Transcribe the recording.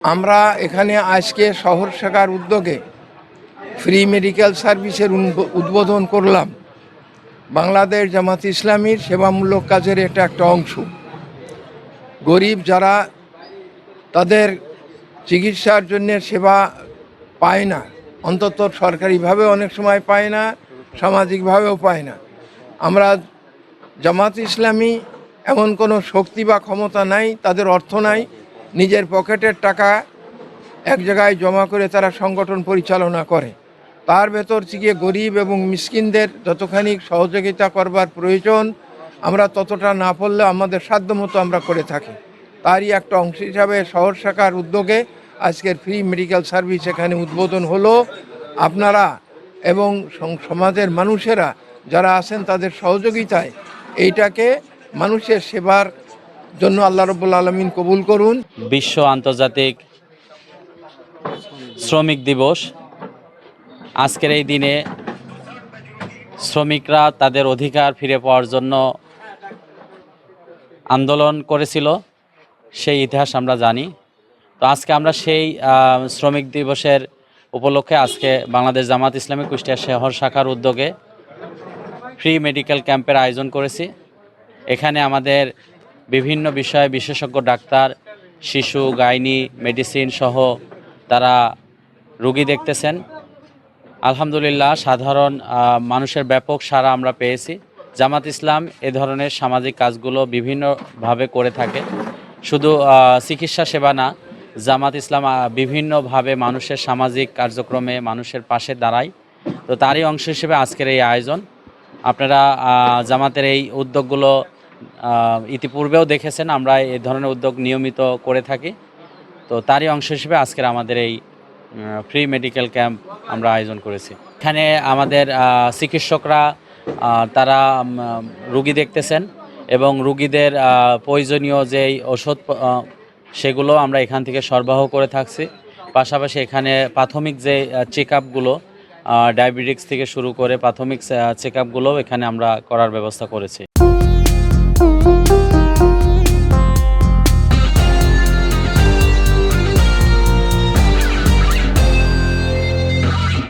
আমরা এখানে আজকে শহর শাখার উদ্যোগে ফ্রি মেডিকেল সার্ভিসের উদ্বোধন করলাম। বাংলাদেশ জামাত ইসলামীর সেবামূলক কাজের এটা একটা অংশ। গরিব যারা তাদের চিকিৎসার জন্য সেবা পায় না, অন্তত সরকারিভাবে অনেক সময় পায় না, সামাজিকভাবেও পায় না। আমরা জামাত ইসলামী এমন কোনো শক্তি বা ক্ষমতা নাই, তাদের অর্থ নাই, নিজের পকেটের টাকা এক জায়গায় জমা করে তারা সংগঠন পরিচালনা করে। তার ভেতর থেকে গরিব এবং মিসকিনদের যতখানি সহযোগিতা করবার প্রয়োজন আমরা ততটা না পড়লে আমাদের সাধ্যমতো আমরা করে থাকি। তারই একটা অংশ হিসাবে শহর শাখার উদ্যোগে আজকের ফ্রি মেডিকেল সার্ভিস এখানে উদ্বোধন হলো। আপনারা এবং সমাজের মানুষেরা যারা আছেন তাদের সহযোগিতায় এইটাকে মানুষের সেবার জন্য আল্লাহ রাব্বুল আলামিন কবুল করুন। বিশ্ব আন্তর্জাতিক শ্রমিক দিবস। আজকের এই দিনে শ্রমিকরা তাদের অধিকার ফিরে পাওয়ার জন্য আন্দোলন করেছিল, সেই ইতিহাস আমরা জানি। তো আজকে আমরা সেই শ্রমিক দিবসের উপলক্ষে আজকে বাংলাদেশ জামাত ইসলামী কুষ্টিয়া শহর শাখার উদ্যোগে ফ্রি মেডিকেল ক্যাম্পের আয়োজন করেছি। এখানে আমাদের বিভিন্ন বিষয়ে বিশেষজ্ঞ ডাক্তার, শিশু, গাইনি, মেডিসিন সহ তারা রোগী দেখতেছেন। আলহামদুলিল্লাহ, সাধারণ মানুষের ব্যাপক সাড়া আমরা পেয়েছি। জামাত ইসলাম এ ধরনের সামাজিক কাজগুলো বিভিন্নভাবে করে থাকে। শুধু চিকিৎসা সেবা না, জামাত ইসলাম বিভিন্নভাবে মানুষের সামাজিক কার্যক্রমে মানুষের পাশে দাঁড়ায়। তো তারই অংশ হিসেবে আজকের এই আয়োজন। আপনারা জামাতের এই উদ্যোগগুলো ইতিপূর্বেও দেখেছেন, আমরা এই ধরনের উদ্যোগ নিয়মিত করে থাকি। তো তারই অংশ হিসেবে আজকের আমাদের এই ফ্রি মেডিকেল ক্যাম্প আমরা আয়োজন করেছি। এখানে আমাদের চিকিৎসকরা তারা রুগী দেখতেছেন এবং রুগীদের প্রয়োজনীয় যেই ওষুধ সেগুলো আমরা এখান থেকে সরবরাহ করে থাকছি। পাশাপাশি এখানে প্রাথমিক যে চেক আপগুলো, ডায়াবেটিক্স থেকে শুরু করে প্রাথমিক চেক আপগুলোও এখানে আমরা করার ব্যবস্থা করেছি।